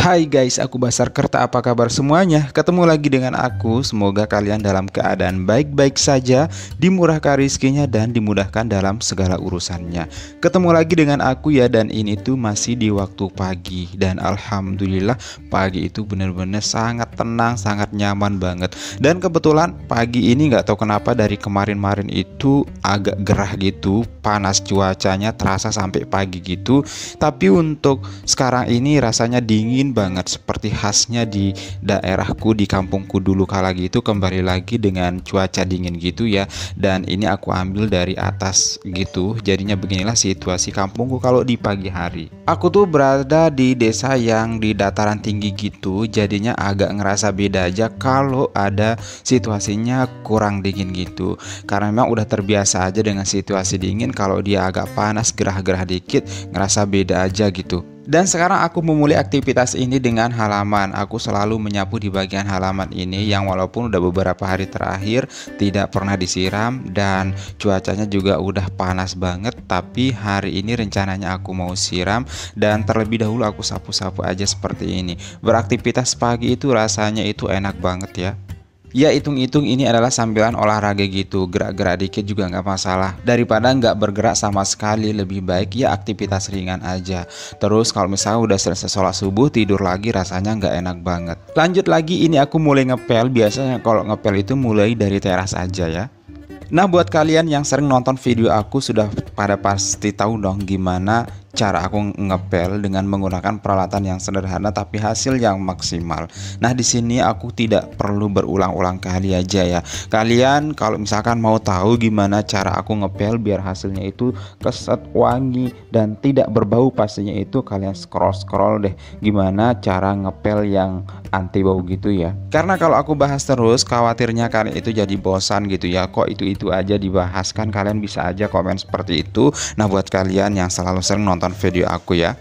Hai guys, aku Basar Kerta. Apa kabar semuanya? Ketemu lagi dengan aku. Semoga kalian dalam keadaan baik-baik saja, dimurahkan rezekinya dan dimudahkan dalam segala urusannya. Ketemu lagi dengan aku ya, dan ini tuh masih di waktu pagi. Dan alhamdulillah pagi itu bener-bener sangat tenang, sangat nyaman banget. Dan kebetulan pagi ini nggak tahu kenapa dari kemarin-marin itu agak gerah gitu, panas cuacanya terasa sampai pagi gitu. Tapi untuk sekarang ini rasanya dingin banget, seperti khasnya di daerahku, di kampungku dulu kala gitu, kembali lagi dengan cuaca dingin gitu ya. Dan ini aku ambil dari atas gitu, jadinya beginilah situasi kampungku kalau di pagi hari. Aku tuh berada di desa yang di dataran tinggi gitu, jadinya agak ngerasa beda aja kalau ada situasinya kurang dingin gitu, karena memang udah terbiasa aja dengan situasi dingin. Kalau dia agak panas, gerah-gerah dikit, ngerasa beda aja gitu. Dan sekarang aku memulai aktivitas ini dengan halaman. Aku selalu menyapu di bagian halaman ini yang walaupun udah beberapa hari terakhir tidak pernah disiram dan cuacanya juga udah panas banget, tapi hari ini rencananya aku mau siram dan terlebih dahulu aku sapu-sapu aja seperti ini. Beraktivitas pagi itu rasanya itu enak banget ya. Ya hitung-hitung ini adalah sambilan olahraga gitu, gerak-gerak dikit juga nggak masalah. Daripada nggak bergerak sama sekali, lebih baik ya aktivitas ringan aja. Terus kalau misalnya udah selesai sholat subuh, tidur lagi rasanya nggak enak banget. Lanjut lagi, ini aku mulai ngepel. Biasanya kalau ngepel itu mulai dari teras aja ya. Nah, buat kalian yang sering nonton video aku sudah pada pasti tahu dong gimana cara aku ngepel dengan menggunakan peralatan yang sederhana tapi hasil yang maksimal. Nah, di sini aku tidak perlu berulang-ulang kali aja ya. Kalian kalau misalkan mau tahu gimana cara aku ngepel biar hasilnya itu keset, wangi dan tidak berbau, pastinya itu kalian scroll deh gimana cara ngepel yang anti bau gitu ya. Karena kalau aku bahas terus khawatirnya kalian itu jadi bosan gitu ya. Kok itu aja dibahas? Kan kalian bisa aja komen seperti itu. Nah, buat kalian yang selalu sering nonton video aku ya.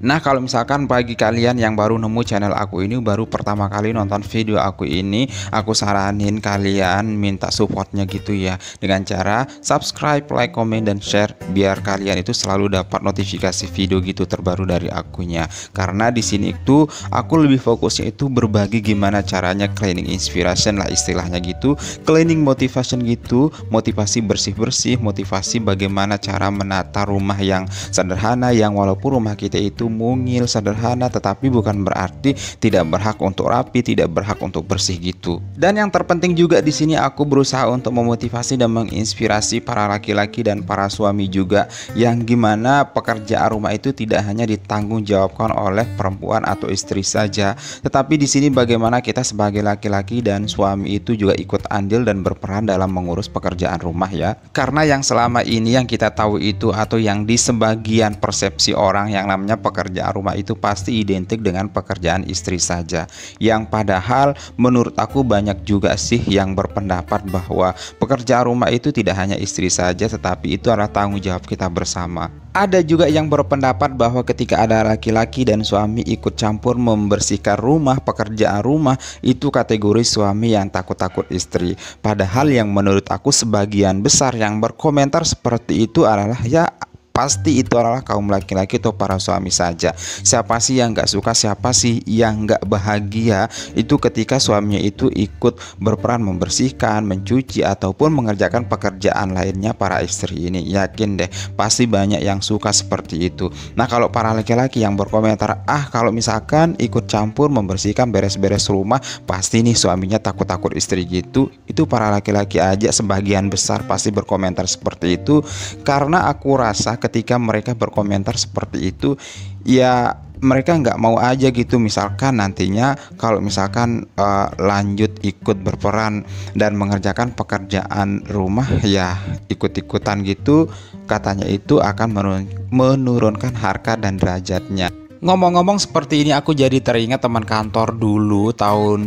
Nah, kalau misalkan bagi kalian yang baru nemu channel aku ini, baru pertama kali nonton video aku ini, aku saranin kalian minta supportnya gitu ya, dengan cara subscribe, like, komen, dan share biar kalian itu selalu dapat notifikasi video gitu terbaru dari akunya. Karena di sini itu aku lebih fokusnya itu berbagi gimana caranya cleaning inspiration lah istilahnya gitu, cleaning motivation gitu, motivasi bersih-bersih, motivasi bagaimana cara menata rumah yang sederhana, yang walaupun rumah kita itu mungil, sederhana, tetapi bukan berarti tidak berhak untuk rapi, tidak berhak untuk bersih gitu. Dan yang terpenting juga di sini aku berusaha untuk memotivasi dan menginspirasi para laki-laki dan para suami juga, yang gimana pekerjaan rumah itu tidak hanya ditanggung jawabkan oleh perempuan atau istri saja, tetapi di sini bagaimana kita sebagai laki-laki dan suami itu juga ikut andil dan berperan dalam mengurus pekerjaan rumah ya. Karena yang selama ini yang kita tahu itu, atau yang di sebagian persepsi orang, yang namanya pekerjaan rumah itu pasti identik dengan pekerjaan istri saja, yang padahal menurut aku banyak juga sih yang berpendapat bahwa pekerjaan rumah itu tidak hanya istri saja, tetapi itu adalah tanggung jawab kita bersama. Ada juga yang berpendapat bahwa ketika ada laki-laki dan suami ikut campur membersihkan rumah, pekerjaan rumah, itu kategori suami yang takut-takut istri. Padahal yang menurut aku sebagian besar yang berkomentar seperti itu adalah ya pasti itu adalah kaum laki-laki atau para suami saja. Siapa sih yang nggak suka, siapa sih yang nggak bahagia itu ketika suaminya itu ikut berperan membersihkan, mencuci, ataupun mengerjakan pekerjaan lainnya para istri ini. Yakin deh pasti banyak yang suka seperti itu. Nah, kalau para laki-laki yang berkomentar kalau misalkan ikut campur membersihkan, beres-beres rumah, pasti nih suaminya takut-takut istri gitu, itu para laki-laki aja sebagian besar pasti berkomentar seperti itu. Karena aku rasa ketika mereka berkomentar seperti itu ya mereka nggak mau aja gitu, misalkan nantinya kalau misalkan lanjut ikut berperan dan mengerjakan pekerjaan rumah ya ikut-ikutan gitu, katanya itu akan menurunkan harkat dan derajatnya. Ngomong-ngomong seperti ini, aku jadi teringat teman kantor dulu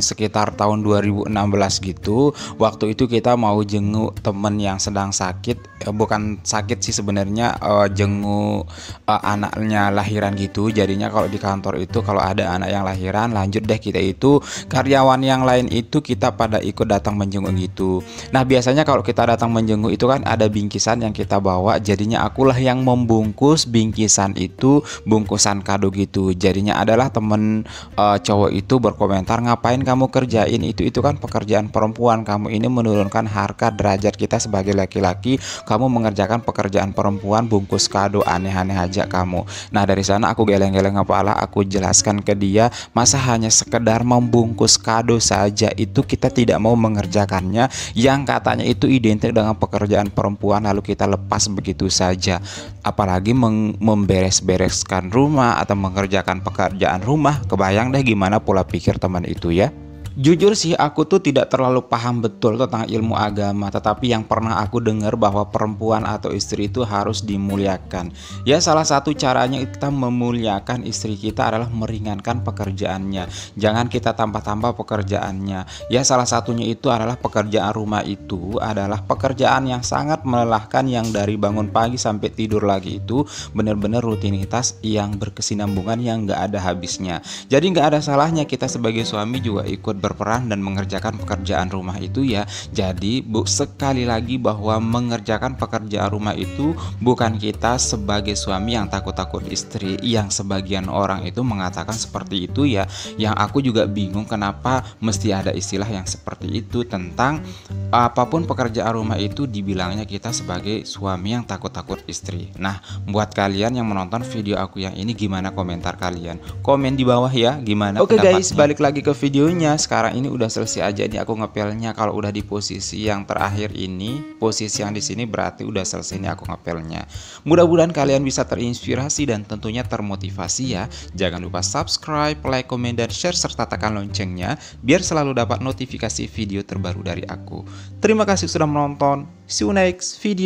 sekitar tahun 2016 gitu. Waktu itu kita mau jenguk temen yang sedang sakit, bukan sakit sih sebenarnya, jenguk anaknya lahiran gitu. Jadinya kalau di kantor itu kalau ada anak yang lahiran, lanjut deh kita itu karyawan yang lain itu kita pada ikut datang menjenguk gitu. Nah, biasanya kalau kita datang menjenguk itu kan ada bingkisan yang kita bawa. Jadinya akulah yang membungkus bingkisan itu, bungkusan kado gitu begitu. Jadinya adalah temen cowok itu berkomentar, ngapain kamu kerjain itu kan pekerjaan perempuan, kamu ini menurunkan harga derajat kita sebagai laki-laki, kamu mengerjakan pekerjaan perempuan, bungkus kado, aneh-aneh aja kamu. Nah dari sana aku geleng-geleng kepala, aku jelaskan ke dia, masa hanya sekedar membungkus kado saja itu kita tidak mau mengerjakannya, yang katanya itu identik dengan pekerjaan perempuan lalu kita lepas begitu saja. Apalagi memberes-bereskan rumah atau mengerjakan pekerjaan rumah. Kebayang deh gimana pola pikir teman itu ya. Jujur sih aku tuh tidak terlalu paham betul tentang ilmu agama, tetapi yang pernah aku dengar bahwa perempuan atau istri itu harus dimuliakan. Ya salah satu caranya kita memuliakan istri kita adalah meringankan pekerjaannya. Jangan kita tambah-tambah pekerjaannya. Ya salah satunya itu adalah pekerjaan rumah itu adalah pekerjaan yang sangat melelahkan, yang dari bangun pagi sampai tidur lagi itu benar-benar rutinitas yang berkesinambungan yang gak ada habisnya. Jadi gak ada salahnya kita sebagai suami juga ikut berperan dan mengerjakan pekerjaan rumah itu ya. Jadi sekali lagi bahwa mengerjakan pekerjaan rumah itu bukan kita sebagai suami yang takut-takut istri, yang sebagian orang itu mengatakan seperti itu ya. Yang aku juga bingung kenapa mesti ada istilah yang seperti itu tentang apapun pekerjaan rumah itu dibilangnya kita sebagai suami yang takut-takut istri. Nah buat kalian yang menonton video aku yang ini, gimana komentar kalian? Komen di bawah ya gimana. Oke guys, balik lagi ke videonya. Sekarang ini udah selesai aja nih aku ngepelnya. Kalau udah di posisi yang terakhir ini, posisi yang di sini berarti udah selesai nih aku ngepelnya. Mudah-mudahan kalian bisa terinspirasi dan tentunya termotivasi ya. Jangan lupa subscribe, like, komen, dan share serta tekan loncengnya biar selalu dapat notifikasi video terbaru dari aku. Terima kasih sudah menonton. See you next video.